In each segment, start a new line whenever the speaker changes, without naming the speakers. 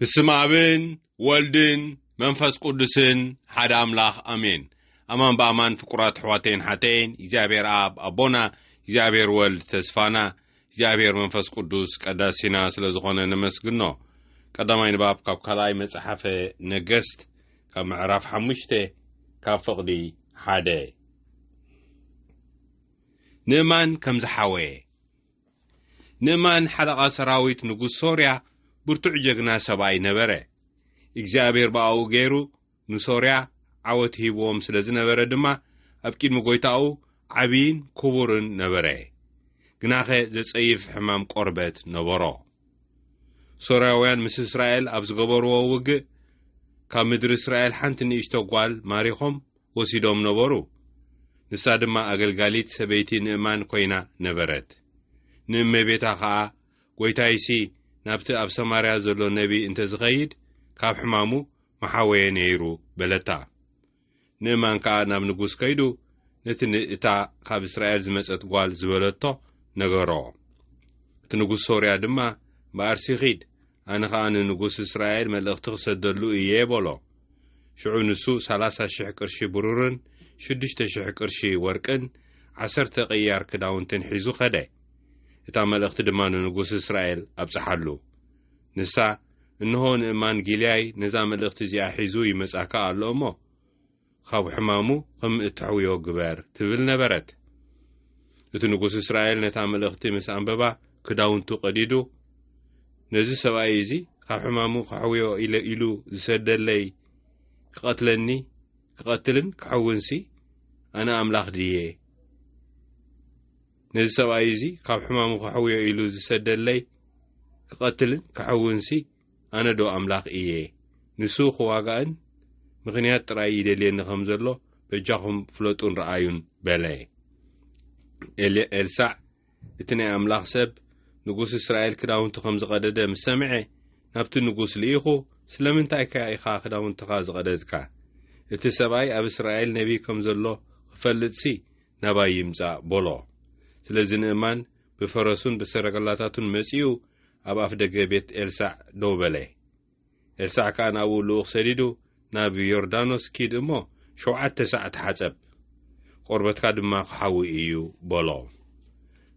بسم آبن ولدن منفس قدسن حد أملاخ أمين أمان بأمان فقرات حواتين حتين إجابير آب أبونا إجابير ولد تسفانا إجابير منفس قدس قداسينا سلزغونا نمسقنو قدامين باب كاب كلاي مصحفة نجست كاب معرف حمشته كاب فقدي حاده نمان كم زحاوي نمان حلقة سراويت نقول سوريا برتع جغنا سباي نبره إجابير باو غيرو نسوريا عوت هيبوم سلز نبره دما أبكين مغويتاو عبين كبورن نبره غناخه زصيف حمام قربت نبرو سورياوያን ምስ እስራኤል ኣብ ዝገበርዎ ውግእ ካብ ምድሪ እስራኤል ሓንቲ ንእሽቶ ጓል ማሪኾም ወሲዶም ነበሩ ንሳ ድማ ኣገልጋሊት ሰበይቲ ንእማን ኮይና ነበረት ንእመቤታ ከዓ ጎይታይሲ ናብቲ ኣብ ሰማርያ ዘሎ ነቢ እንተ ዝኸይድ ካብ ሕማሙ መሓወየ ነይሩ በለታ ንእማን ከዓ ናብ ንጉስ ከይዱ ነቲ እታ ካብ እስራኤል ዝመፀት ጓል ዝበለቶ ነገሮ እቲ ንጉስ ሶርያ ድማ በአርሲኺድ ኣነ ከዓ ንንጉስ እስራኤል መልእኽቲ ክሰደሉ እየ በሎ ሽዑ ንሱ 30,000 ቅርሺ ብሩርን 6,000 ቅርሺ ወርቅን 10 ቅያር ክዳውንትን ሒዙ ኸደ እታ መልእኽቲ ድማ ንንጉስ እስራኤል ኣብጽሓሉ ንሳ እንሆ ንእማን ጊልያይ ነዛ መልእኽቲ እዚኣ ሒዙ ይመጻካ ኣሎ እሞ ካብ ሕማሙ ከም እትሕውዮ ግበር ትብል ነበረት እቲ ንጉስ እስራኤል ነታ መልእኽቲ ምስ ኣንበባ ክዳውንቱ ቀዲዱ ነዚ ሰብኣይ እዚ ካብ ሕማሙ ክሕውዮ ኢሉ ዝሰደለይ ክቐትልን ክሕውንሲ ኣነ ኣምላኽ ድየ ነዚ ሰብኣይ እዚ ካብ ሕማሙ ክሕውዮ ኢሉ ዝሰደለይ ክቐትልን ክሕውንሲ ኣነ ዶ ኣምላኽ እየ ንሱ ክዋጋእን ምኽንያት ጥራይ ይደልየኒ ከም ዘሎ በጃኹም ፍለጡን ረኣዩን በለ ኤልሳዕ እቲ ናይ ኣምላኽ ሰብ ንጉስ እስራኤል ክዳውንቱ ከም ዝቐደደ ምስ ሰምዐ ናብቲ ንጉስ ልኢኹ ስለምንታይ ኢኻ ክዳውንትኻ ዝቐደድካ እቲ ሰብኣይ ኣብ እስራኤል ነቢ ከም ዘሎ ክፈልጥሲ ናባይ ይምጻእ በሎ ስለዚ ንእማን ብፈረሱን ብሰረገላታቱን መጺኡ ኣብ ኣፍ ደገ ቤት ኤልሳዕ ደው በለ ኤልሳዕ ከዓ ናብኡ ልኡኽ ሰዲዱ ናብ ዮርዳኖስ ኪድ እሞ 7 ሰዓት ሓጸብ ቆርበትካ ድማ ክሓዊ እዩ በሎ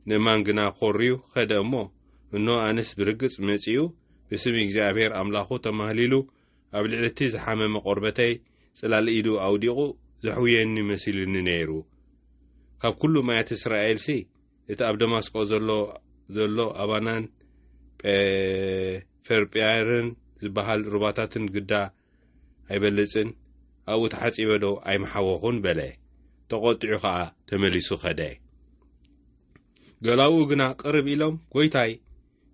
ንእማን ግና ኾርዩ ኸደ እሞ እኖ ኣንስ ብርግጽ መጺኡ ብስም እግዚኣብሔር ኣምላኹ ተማህሊሉ ኣብ ልዕልቲ ዝሓመመ ቆርበተይ ጽላል ኢዱ ኣውዲቑ ዘሕውየኒ መሲሉኒ ነይሩ ካብ ኩሉ ማያት እስራኤልሲ እቲ ኣብ ደማስቆ ዘሎ ኣባናን ፈርጵያርን ዝበሃል ሩባታትን ግዳ ኣይበልጽን ኣብኡ ተሓጺበ ዶ ኣይመሓወኹን በለ ተቖጢዑ ከዓ ተመሊሱ ኸደ ገላኡ ግና ቅርብ ኢሎም ጎይታይ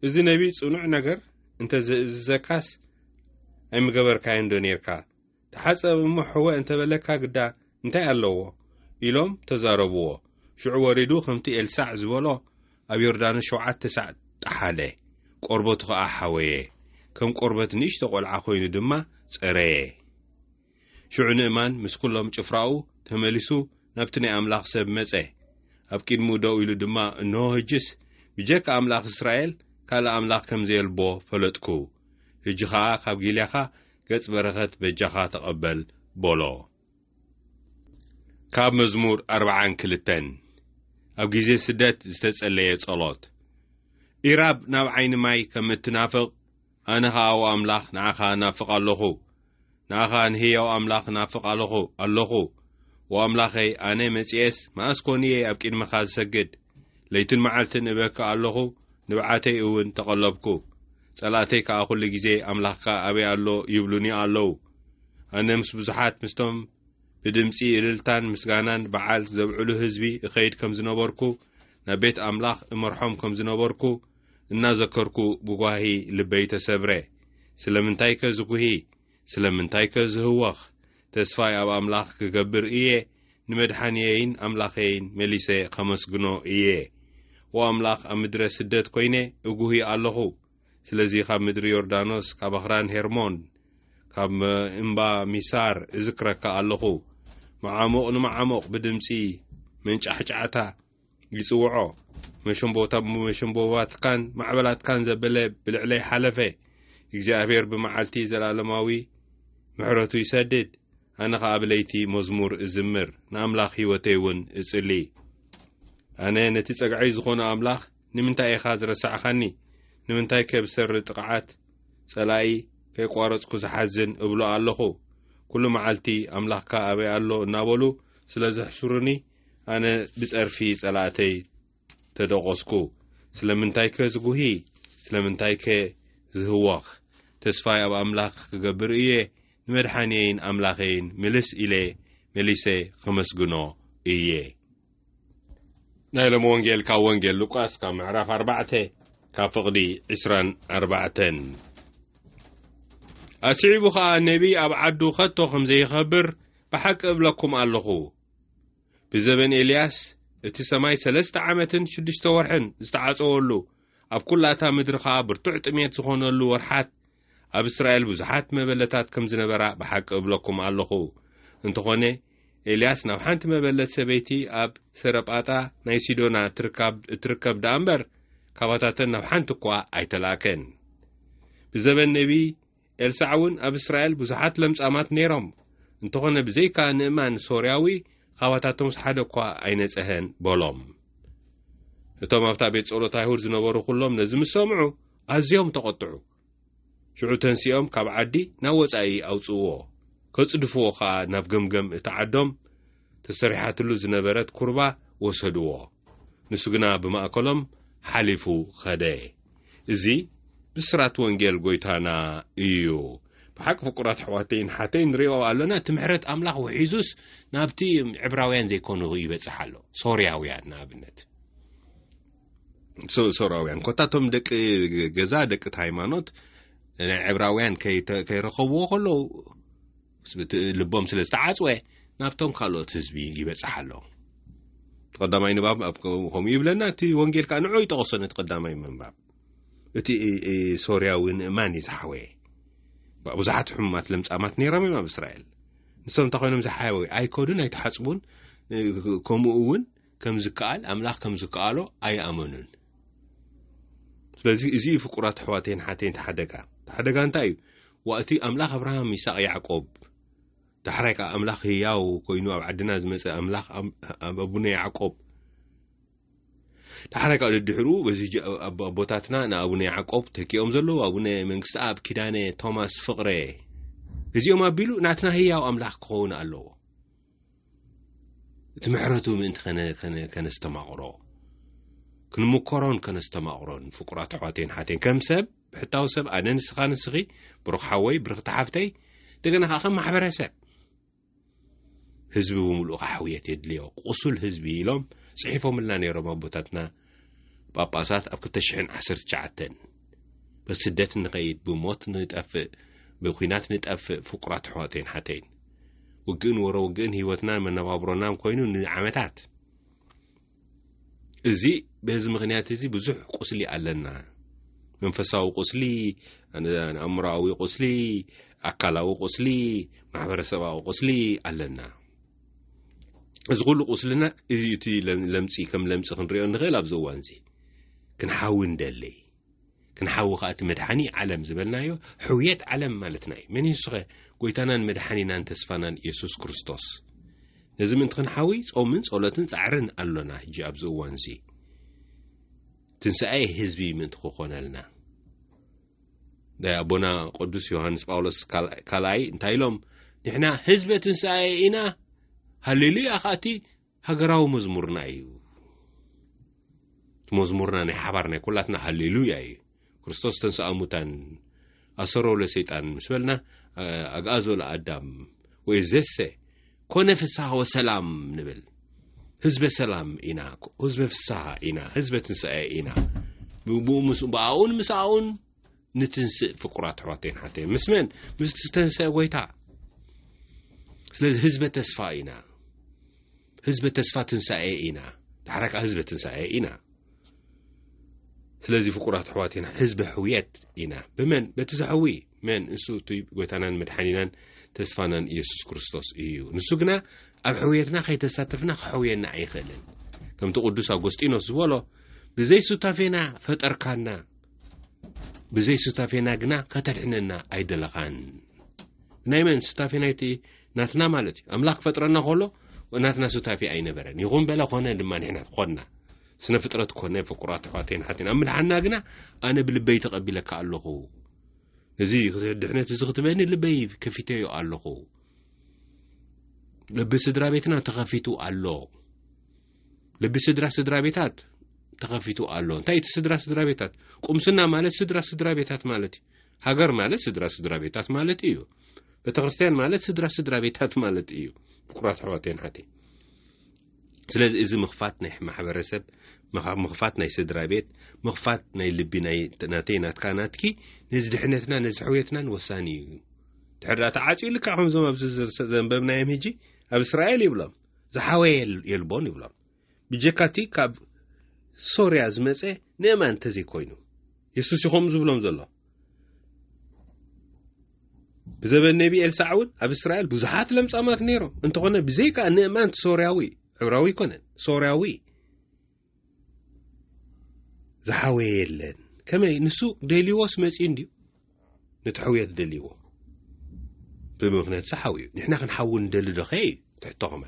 እዚ ነቢ ጽኑዕ ነገር እንተ ዝዘካስ ኣይምገበርካዮ ዶ ነርካ ተሓጸብ እሞ ሕወ እንተ በለካ ግዳ እንታይ ኣለዎ ኢሎም ተዛረብዎ ሽዑ ወሪዱ ከምቲ ኤልሳዕ ዝበሎ ኣብ ዮርዳኖስ 7 ሰዓት ጠሓለ ቆርበቱ ከዓ ሓወየ ከም ቆርበት ንእሽቶ ቆልዓ ኮይኑ ድማ ጸረየ ሽዑ ንእማን ምስ ኩሎም ጭፍራኡ ተመሊሱ ናብቲ ናይ ኣምላኽ ሰብ መጸ ኣብ ቅድሙ ደው ኢሉ ድማ እንሆ ሕጅስ ብጀካ ኣምላኽ እስራኤል ካልእ ኣምላኽ ከም ዘየልቦ ፈለጥኩ ሕጂ ከዓ ካብ ጊልያኻ ገጽ በረኸት በጃኻ ተቐበል በሎ ካብ መዝሙር 42 ኣብ ጊዜ ስደት ዝተጸለየ ጸሎት ኢራብ ናብ ዓይኒ ማይ ከም እትናፍቕ ኣነ ከዓ ኣምላኽ ንዓኻ ናፍቕ ኣለኹ ንዓኻ ንህያው ኣምላኽ ናፍቕ ኣለኹ ወኣምላኸይ ኣነ መጽኤስ ማእስኮንየ ኣብ ቅድመኻ ዝሰግድ ለይትን መዓልትን እበካ ኣለኹ ንብዓተይ እውን ተቐለብኩ ጸላእተይ ከዓ ኩሉ ጊዜ ኣምላኽካ ኣበይ ኣሎ ይብሉኒ ኣለዉ ኣነ ምስ ብዙሓት ምስቶም ብድምፂ እልልታን ምስጋናን በዓል ዘብዕሉ ህዝቢ እኸይድ ከም ዝነበርኩ ናብ ቤት ኣምላኽ እመርሖም ከም ዝነበርኩ እናዘከርኩ ብጓሂ ልበይ ተሰብረ ስለምንታይ ከዝጉሂ ስለምንታይ ከዝህወኽ ተስፋይ ኣብ ኣምላኽ ክገብር እየ ንመድሓንየይን ኣምላኸይን መሊሰ ከመስግኖ እየ ወኣምላኽ ኣብ ምድረ ስደት ኮይነ እጉሂ ኣለኹ ስለዚ ካብ ምድሪ ዮርዳኖስ ካብ ኣኽራን ሄርሞን ካብ እምባ ሚሳር እዝክረካ ኣለኹ መዓሞቕ ንመዓሞቕ ብድምፂ መንጫሕጫዕታ ይጽውዖ መሽንቦባትካን ማዕበላትካን ዘበለ ብልዕለይ ሓለፈ እግዚአብሔር በመዓልቲ ዘላለማዊ ምሕረቱ ይሰድድ ኣነ ከኣብለይቲ መዝሙር እዝምር ንኣምላኽ ህይወተይ እውን እጽሊ ኣነ ነቲ ጸግዓይ ዝኾነ ኣምላኽ ንምንታይ ኢኻ ዝረሳዕኻኒ ንምንታይ ከብሰር ጥቕዓት ጸላኢ ከይቋረጽኩ ዝሓዝን እብሎ ኣለኹ ኩሉ መዓልቲ ኣምላኽካ ኣበይ ኣሎ እናበሉ ስለ ዘሕሱሩኒ ኣነ ብጸርፊ ጸላእተይ ተደቆስኩ ስለምንታይ ከዝጉሂ ስለምንታይ ከዝህወኽ ተስፋይ ኣብ ኣምላኽ ክገብር እየ ንመድሓኒየይን ኣምላኸይን ምልስ ኢለ መሊሰ ክመስግኖ እየ ናይ ሎሚ ወንጌል ካብ ወንጌል ሉቃስ ካብ ምዕራፍ 4 ካብ ፍቕዲ 24 ኣስዒቡ ኸዓ ነቢ ኣብ ዓዱ ኸቶ ከምዘይኸብር ብሓቂ እብለኩም ኣለኹ ብዘበን ኤልያስ እቲ ሰማይ 3 ዓመትን 6 ወርሕን ዝተዓጸወሉ ኣብ ኩላታ ምድሪ ኸዓ ብርቱዕ ጥሜት ዝኾነሉ ወርሓት ኣብ እስራኤል ብዙሓት መበለታት ከም ዝነበራ ብሓቂ እብለኩም ኣለኹ እንተኾነ ኤልያስ ናብ ሓንቲ መበለት ሰበይቲ ኣብ ሰረጳጣ ናይ ሲዶና ትርከብ ዳ እምበር ካባታተን ናብ ሓንቲ እኳ ኣይተላከን ብዘበን ነቢ ኤልሳዕ እውን ኣብ እስራኤል ብዙሓት ለምጻማት ነይሮም እንተኾነ ብዘይካ ንእማን ሶርያዊ ካባታቶም ሓደ እኳ ኣይነጽሐን በሎም እቶም ኣብታ ቤት ጸሎት ኣይሁድ ዝነበሩ ኩሎም ነዚ ምስ ሰምዑ ኣዝዮም ተቆጥዑ ሽዑ ተንሲኦም ካብ ዓዲ ናብ ወጻኢ ኣውጽእዎ ከጽድፍዎ ኸዓ ናብ ገምገም እቲ ዓዶም ተሰሪሓትሉ ዝነበረት ኩርባ ወሰድዎ ንሱ ግና ብማእከሎም ሓሊፉ ኸደ እዚ ብስራት ወንጌል ጎይታና እዩ ብሓቂ ፍቁራት ኣሕዋተይን ሓተይን ንሪኦ ኣለና እቲ ምሕረት ኣምላኽ ውሒዙስ ናብቲ ዕብራውያን ዘይኮኑ ይበጽሕ ኣሎ ሶርያውያን ንኣብነት ሶርያውያን ኮታቶም ደቂ ገዛ ደቂ ሃይማኖት ናይ ዕብራውያን ከይረኸብዎ ከለዉ ልቦም ስለ ዝተዓጽወ ናብቶም ካልኦት ህዝቢ ይበጽሕ ኣሎ ተቐዳማይ ንባብ ከምኡ ይብለና እቲ ወንጌል ከዓ ንዑ ይጠቕሶ ነቲ ቀዳማይ ምንባብ እቲ ሶርያዊ ንእማን ይዝሓወ ብዙሓት ሕሙማት ለምጻማት ነይሮም እዮም ኣብ እስራኤል ንሶም እንታይ ኮይኖም ዝሓወ ኣይኮዱን ኣይተሓጽቡን ከምኡ እውን ከም ዝከኣል ኣምላኽ ከም ዝከኣሎ ኣይኣመኑን ስለዚ እዚ ፍቁራት ኣሕዋተይን ሓተይን ተሓደጋ እንታይ እዩ ወእቲ ኣምላኽ አብርሃም ይስሐቅ ያዕቆብ ዳሕራይ ከዓ ኣምላኽ ህያው ኮይኑ ኣብ ዓድና ዝመጸ ኣምላኽ ኣቡነ ያዕቆብ ዳሕራይ ከዓ ድሕሩ በዚ ኣቦታትና ንኣቡነ ያዕቆብ ተኪኦም ዘለዉ ኣቡነ መንግስቲ ኣብ ኪዳነ ቶማስ ፍቕሬ እዚኦም ኣቢሉ ናትና ህያው ኣምላኽ ክኸውን ኣለዎ እቲ ምሕረቱ ምእንቲ ከነስተማቕሮ ክንምኮሮን ከነስተማቕሮን ፍቁራት ኣሕዋተይን ሓተይን ከም ሰብ ብሕታዊ ሰብ ኣነ ንስኻ ንስኺ ብሩኽ ሓወይ ብሩኽ ተሓፍተይ ደገና ከዓ ከም ማሕበረሰብ ህዝቢ ብምሉእ ሓውየት የድልዮ ቁሱል ህዝቢ ኢሎም ጽሒፎምልና ነይሮም ኣቦታትና ጳጳሳት ኣብ 2019 በስደት ንኸይድ ብሞት ንጠፍእ ብኹናት ንጠፍእ ፍቁራት ኣሕዋተይን ሓተይን ውግእን ወሮ ውግእን ህይወትና መነባብሮናም ኮይኑ ንዓመታት እዚ በዚ ምኽንያት እዚ ብዙሕ ቁስሊ ኣለና መንፈሳዊ ቁስሊ ኣእምሮኣዊ ቁስሊ ኣካላዊ ቁስሊ ማሕበረሰባዊ ቁስሊ ኣለና እዚ ኩሉ ቁስልና እቲ ለምጺ ከም ለምጺ ክንሪኦ ንኽእል ኣብዚ እዋን እዚ ክንሓዊ እንደሊ ክንሓዊ ከዓ እቲ መድሓኒ ዓለም ዝበልናዮ ሕውየት ዓለም ማለትና እዩ መን ይስኸ ጎይታናን መድሓኒናን ተስፋናን ኢየሱስ ክርስቶስ ነዚ ምንት ክንሓዊ ጾምን ጸሎትን ጻዕርን ኣሎና ሕጂ ኣብዚ እዋን እዚ ትንሣኤ ህዝቢ ምንት ክኾነልና ዳ ኣቦና ቅዱስ ዮሐንስ ጳውሎስ ካልኣይ እንታይ ኢሎም ንሕና ህዝቢ ትንሣኤ ኢና ሃሌሉያ ኻእቲ ሃገራዊ መዝሙርና እዩ መዝሙርና ናይ ሓባር ናይ ኩላትና ሃሌሉያ እዩ ክርስቶስ ተንሥአ ሙታን ኣሰሮ ለሰይጣን ምስ በልና ኣግኣዞ ለኣዳም ወይ ዘሰ ኮነ ፍስሓ ወሰላም ንብል ህዝበ ሰላም ኢና ህዝበ ፍስሓ ኢና ህዝበ ትንሣኤ ኢና ብኣውን ምስኣውን ንትንስእ ፍቁራት ኣሕዋተይን ሓተይን ምስ መን ምስ ዝተንስአ ጎይታ ስለዚ ህዝበ ተስፋ ኢና ህዝበ ተስፋ ትንሣኤ ኢና ዳሕራይ ከዓ ህዝበ ትንሣኤ ኢና ስለዚ ፍቁራት ኣሕዋተይን ህዝበ ሕውየት ኢና ብመን በቲ ዝሕዊ መን ንሱ ጎይታናን መድሓኒናን ተስፋናን ኢየሱስ ክርስቶስ እዩ ንሱ ግና ኣብ ሕውየትና ከይተሳተፍና ክሕውየና ኣይኽእልን ከምቲ ቅዱስ ኣጎስጢኖስ ዝበሎ ብዘይ ሱታፌና ፈጠርካና بزي ستافينا جنا كترحننا أيدلقان نايمن ستافينايتي ناتنا مالتي أملاك فترنا خلو وناتنا ستافي أي نبرن يقوم بلا خونه لما نحن قلنا سنة فترة كونه فقرات حواتين حتين أمل حنا جنا أنا بالبيت قبلك الله زي دحنا تزغتبني اللبي كفيتيو الله لبي سدرا بيتنا تخفيتو الله لبي سدرا بيتات تخفيتو الله تايت سدرا بيتات قمسنا مالت سدرا بيتات مالتي هاجر مالت سدرا بيتات مالتي إيو بتغرستين مالت سدرا بيتات مالت إيو فقرات حواتين حتي سلازي إذا مخفاتنا محبرسب مخفاتنا يسدرا بيت مخفاتنا اللبي ناتينا تكاناتكي نزد حنتنا نزحويتنا نوساني تحرى تعاطي لك عم زما زنببنا يم هيجي اب اسرائيل يبلم زحاوي يلبون يبلم بجكاتي كاب سوريا زمصه نمان تزي كوينو يسوس يخوم زبلم زلا بزبن النبي السعود اب اسرائيل بزحات لمصامات نيرو انت قلنا بزيكا نمان سورياوي عبراوي كونن سورياوي زحاوي يلن كما نسو ديليوس مصين دي نتحويت دليو بمغنات صحوي نحن نحاول ندل دخي تحطهم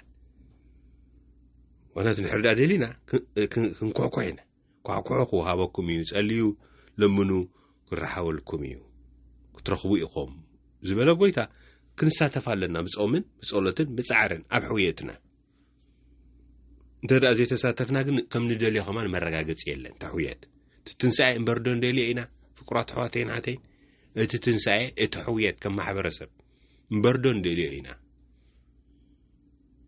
وانا نحرد دلينا كنكوكوينا كوكوكو هابكم يساليو لمنو كنحاول كوميو كترخبوا يقوم زباله قويتا كنساتف لنا بصومن بصولتن بصعرن اب حويتنا ددا زي تساتفنا كم ندلي كمان مرغاغص يلن تحويت تتنساي امبردون دلينا فقرات حواتين عتين تتنساي اتحويت كم محبرسب مبردون دلينا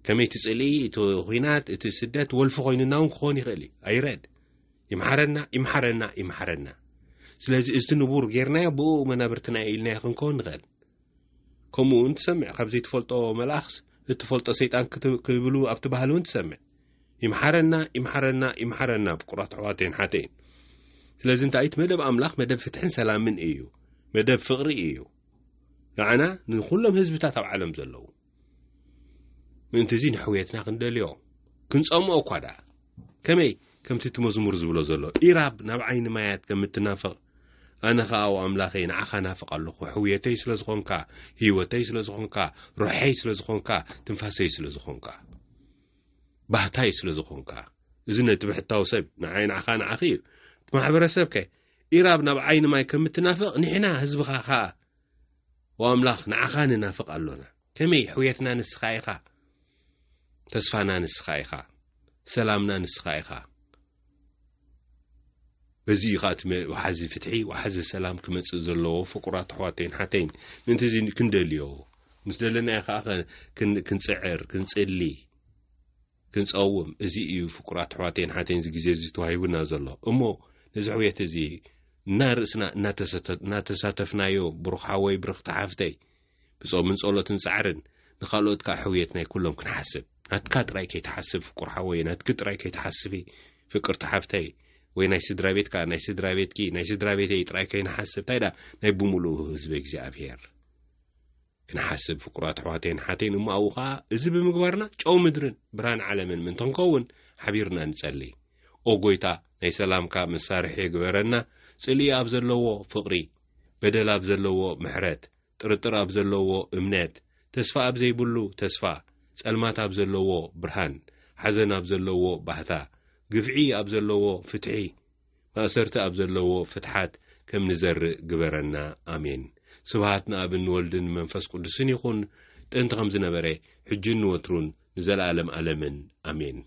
كمي تسألي توخينات تسدات والف خويننا ونخوني غلي أيراد يمحرنا سلازي استنبور غيرنا بو منابرتنا إلنا يخنكون غل كمون تسمع خبزي تفلطو ملاخس تفلطو سيطان كبلو أبتبهلون تسمع يمحرنا بقرات حواتين حاتين سلازي انت ايت مدب أملاخ مدب فتحن سلام من إيو مدب فقري إيو يعني نخلهم هزبتات على عالم زلو من تزين حويتنا خندليو كنصمو قدا كمي كم تتمزمر زبلو زلو إيراب نبعين مايات كم تنافق أنا خاو أملاخي نعخا نافق الله حويتي سلزخونكا هيوتي سلزخونكا روحي سلزخونكا تنفاسي سلزخونكا بحتاي سلزخونكا إذن تبحتاو سب نعين عخا نعخير محبر سبك إيراب نبعين ماي كم تنافق نحنا هزبخا خا وأملاخ نعخان نافق اللونا كمي حويتنا نسخايخا تسفانا نسخايخا سلامنا نسخايخا بزي خاتم وحزي فتحي وحزي سلام كمتص زلو فقرات حواتين حتين انت زين كندليو مسدلنا اخا كنصعر كنصلي كنصوم ازي ايو فقرات حواتين حتين زي زي توهيبنا زلو امو نزعويت ازي نارسنا ناتساتفنايو بروخاوي برخ تحفتي بصوم من صلوتن سعرن نخالوت كا حويتنا كلهم كنحسب ناتكا تراي كي تحسب فقر حوي ناتك تراي كي تحسبي فكر تحفتي وين سدرا بيت كا ناي سدرا بيت كي ناي سدرا بيت تراي كي نحسب تايدا ناي بمولو حزب እግዚአብሔር كنحسب فقرات حواتين حاتين ما اوخا اذ بمغبرنا ጨው ምድርን ብርሃን ዓለምን ምን ተንከውን حبيرنا نصلي او ጎይታ ናይ ሰላምካ መሳርሒ ግበረና ጽሊ ኣብ ዘለዎ ፍቅሪ በደል ኣብ ዘለዎ ምሕረት ጥርጥር ኣብ ዘለዎ እምነት ተስፋ ኣብ ዘይብሉ ተስፋ ጸልማት ኣብ ዘለዎ ብርሃን ሓዘን ኣብ ዘለዎ ባህታ ግፍዒ ኣብ ዘለዎ ፍትሒ ማእሰርቲ ኣብ ዘለዎ ፍትሓት ከም ንዘርእ ግበረና አሜን ስብሃትና ኣብን ወልድን መንፈስ ቅዱስን ይኹን ጥንት ከም ዝነበረ ሕጅን ወትሩን ንዘላለም ዓለምን አሜን